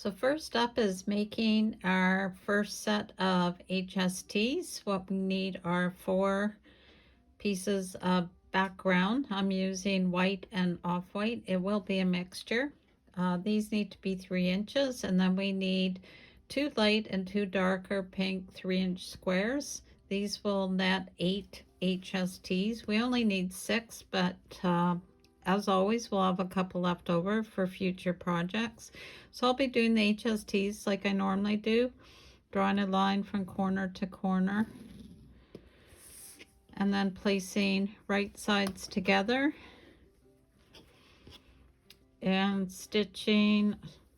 So first up is making our first set of HSTs. What we need are 4 pieces of background. I'm using white and off-white. It will be a mixture. These need to be 3 inches, and then we need 2 light and 2 darker pink 3-inch squares. These will net 8 HSTs. We only need 6, but as always, we'll have a couple left over for future projects. So I'll be doing the HSTs like I normally do, drawing a line from corner to corner, and then placing right sides together and stitching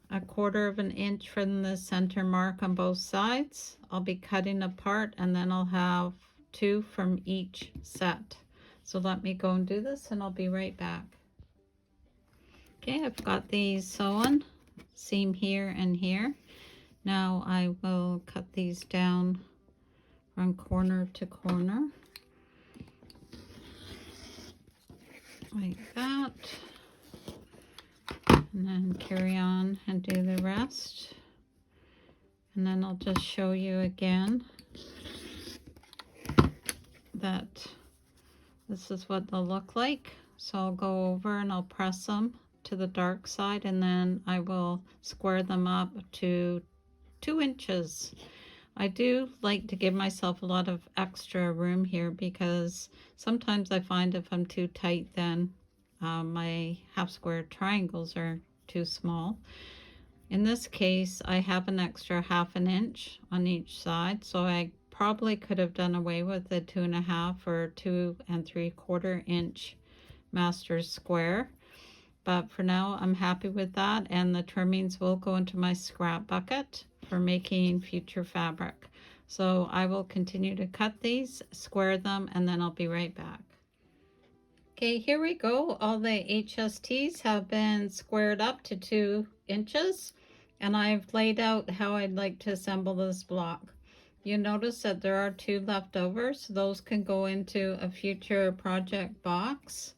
1/4 of an inch from the center mark on both sides. I'll be cutting apart, and then I'll have 2 from each set. So let me go and do this, and I'll be right back. Okay, I've got these sewn, seam here and here. Now I will cut these down from corner to corner, like that, and then carry on and do the rest. And then I'll just show you again that this is what they'll look like. So I'll go over and I'll press them to the dark side, and then I will square them up to 2 inches. I do like to give myself a lot of extra room here, because sometimes I find if I'm too tight, then my half square triangles are too small. In this case, I have an extra 1/2 inch on each side, so I probably could have done away with the 2.5 or 2 3/4 inch master square. But for now, I'm happy with that, and the trimmings will go into my scrap bucket for making future fabric. So I will continue to cut these, square them, and then I'll be right back. Okay, here we go. All the HSTs have been squared up to 2 inches, and I've laid out how I'd like to assemble this block. You notice that there are 2 left over, so those can go into a future project box.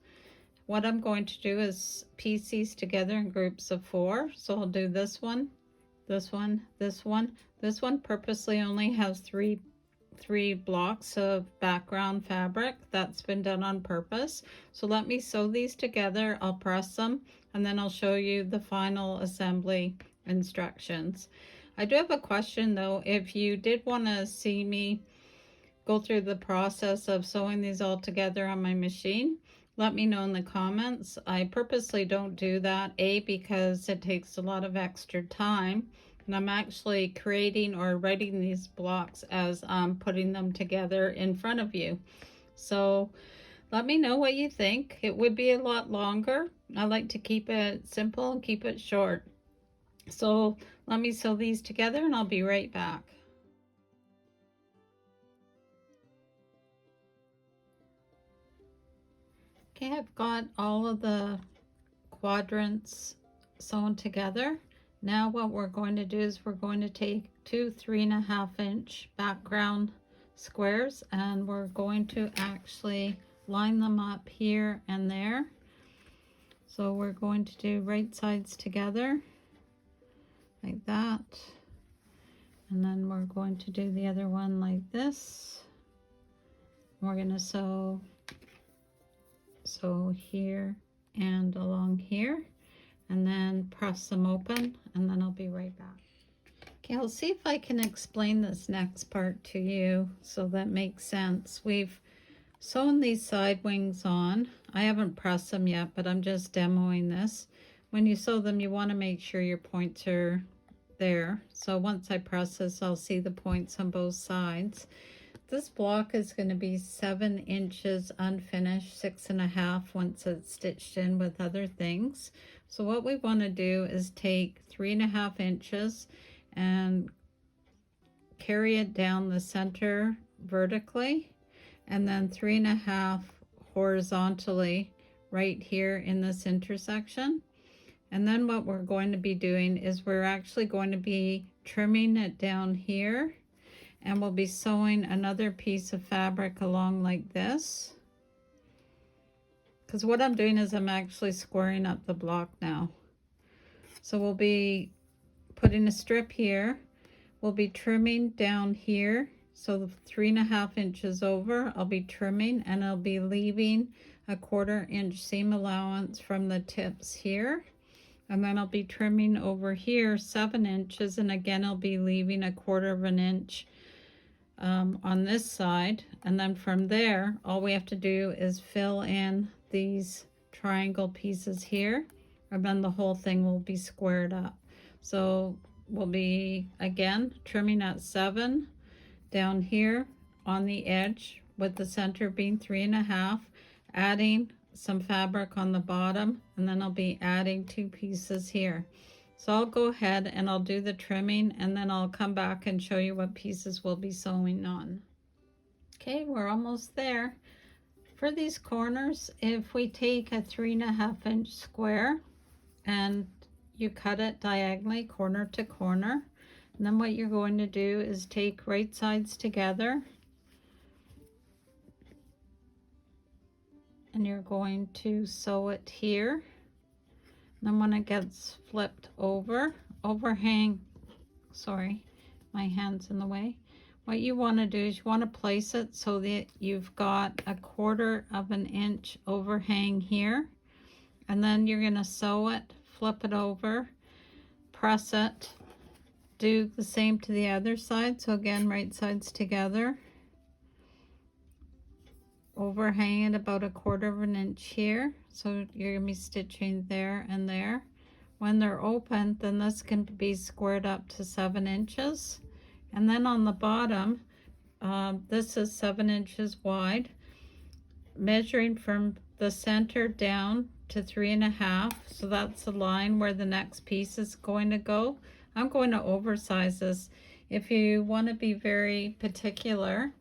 What I'm going to do is piece these together in groups of 4. So I'll do this one, this one, this one. This one purposely only has three blocks of background fabric. That's been done on purpose. So let me sew these together. I'll press them, and then I'll show you the final assembly instructions. I do have a question though. If you did want to see me go through the process of sewing these all together on my machine, let me know in the comments. I purposely don't do that, because it takes a lot of extra time, and I'm actually creating or writing these blocks as I'm putting them together in front of you. So let me know what you think. It would be a lot longer. I like to keep it simple and keep it short. So let me sew these together, and I'll be right back. Okay, I've got all of the quadrants sewn together. Now what we're going to do is we're going to take 2 3.5 inch background squares, and we're going to actually line them up here and there. So we're going to do right sides together like that, and then we're going to do the other one like this. We're going to sew here and along here, and then press them open, and then I'll be right back. Okay, I'll see if I can explain this next part to you so that makes sense. We've sewn these side wings on. I haven't pressed them yet, but I'm just demoing this. When you sew them, you want to make sure your points are there. So once I press this, I'll see the points on both sides. This block is going to be 7 inches unfinished, 6.5 once it's stitched in with other things. So what we want to do is take 3.5 inches and carry it down the center vertically, and then 3.5 horizontally right here in this intersection. And then what we're going to be doing is we're actually going to be trimming it down here, and we'll be sewing another piece of fabric along like this. Because what I'm doing is I'm actually squaring up the block now. So we'll be putting a strip here. We'll be trimming down here. So the 3.5 inches over, I'll be trimming, and I'll be leaving a 1/4 inch seam allowance from the tips here. And then I'll be trimming over here 7 inches, and again I'll be leaving a 1/4 inch on this side. And then from there, all we have to do is fill in these triangle pieces here, and then the whole thing will be squared up. So we'll be again trimming at 7 down here on the edge, with the center being 3.5, adding some fabric on the bottom, and then I'll be adding 2 pieces here. So I'll go ahead and I'll do the trimming, and then I'll come back and show you what pieces we'll be sewing on. Okay, we're almost there. For these corners, if we take a 3.5 inch square and you cut it diagonally corner to corner, and then what you're going to do is take right sides together, and you're going to sew it here. And then when it gets flipped over, sorry, my hand's in the way. What you want to do is you want to place it so that you've got a 1/4 inch overhang here, and then you're going to sew it, flip it over, press it, do the same to the other side. So again, right sides together, overhang it about a 1/4 inch here. So you're going to be stitching there and there. When they're open, then this can be squared up to 7 inches. And then on the bottom, this is 7 inches wide, measuring from the center down to 3.5. So that's the line where the next piece is going to go. I'm going to oversize this. If you want to be very particular,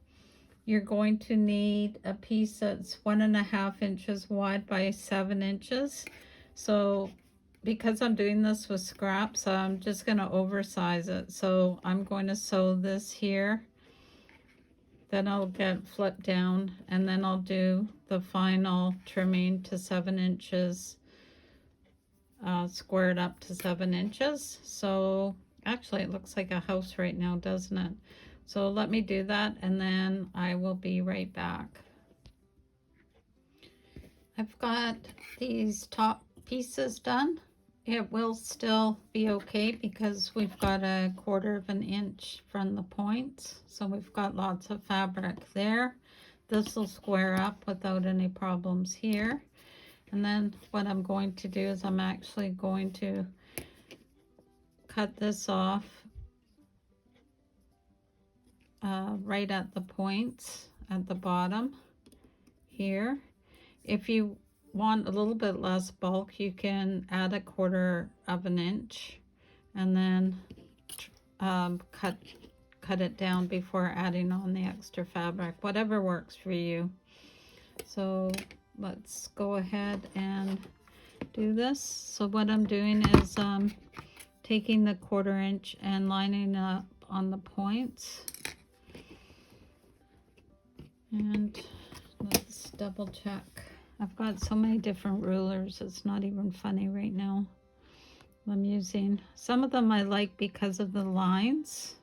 you're going to need a piece that's 1.5 inches wide by 7 inches. So because I'm doing this with scraps, I'm just going to oversize it. So I'm going to sew this here, then I'll get flipped down, and then I'll do the final trimming to 7 inches, squared up to 7 inches. So actually it looks like a house right now, doesn't it? So let me do that, and then I will be right back. I've got these top pieces done. It will still be okay because we've got a 1/4 inch from the points, so we've got lots of fabric there. This will square up without any problems here. And then what I'm going to do is I'm actually going to cut this off right at the points at the bottom here. If you want a little bit less bulk, you can add a 1/4 inch and then cut it down before adding on the extra fabric, whatever works for you. So let's go ahead and do this. So what I'm doing is taking the 1/4 inch and lining up on the points, and let's double check. I've got so many different rulers, it's not even funny right now. I'm using some of them I like because of the lines.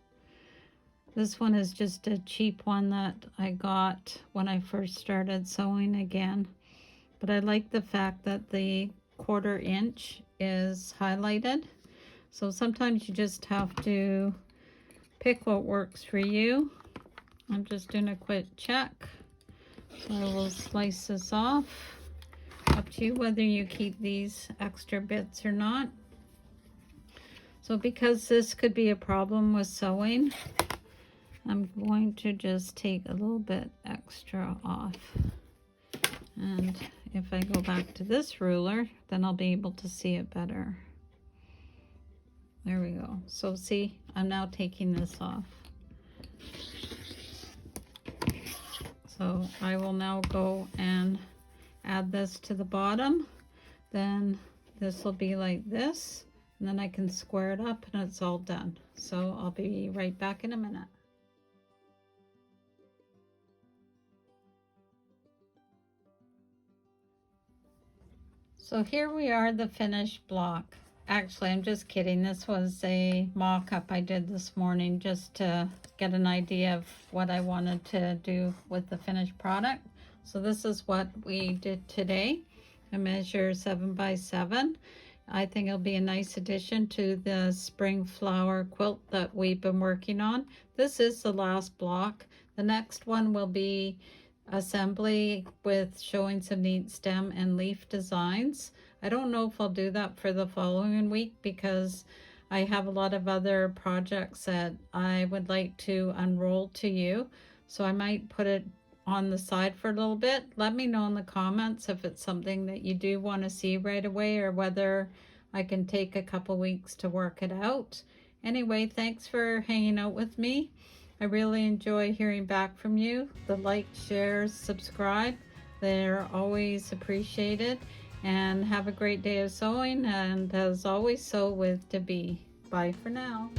This one is just a cheap one that I got when I first started sewing again, but I like the fact that the 1/4 inch is highlighted. So sometimes you just have to pick what works for you. I'm just doing a quick check. So I will slice this off. Up to you whether you keep these extra bits or not. So because this could be a problem with sewing, I'm going to just take a little bit extra off. And if I go back to this ruler, then I'll be able to see it better. There we go. So see, I'm now taking this off. So I will now go and add this to the bottom. Then this will be like this, and then I can square it up and it's all done. So I'll be right back in a minute. So here we are, the finished block. Actually, I'm just kidding. This was a mock-up I did this morning just to get an idea of what I wanted to do with the finished product. So this is what we did today. I measure 7 by 7. I think it'll be a nice addition to the spring flower quilt that we've been working on. This is the last block. The next one will be assembly with showing some neat stem and leaf designs. I don't know if I'll do that for the following week because I have a lot of other projects that I would like to unroll to you. So I might put it on the side for a little bit. Let me know in the comments if it's something that you do want to see right away or whether I can take a couple weeks to work it out. Anyway, thanks for hanging out with me. I really enjoy hearing back from you. The like, shares, subscribe, they're always appreciated. And have a great day of sewing, and as always, sew with Debee. Bye for now.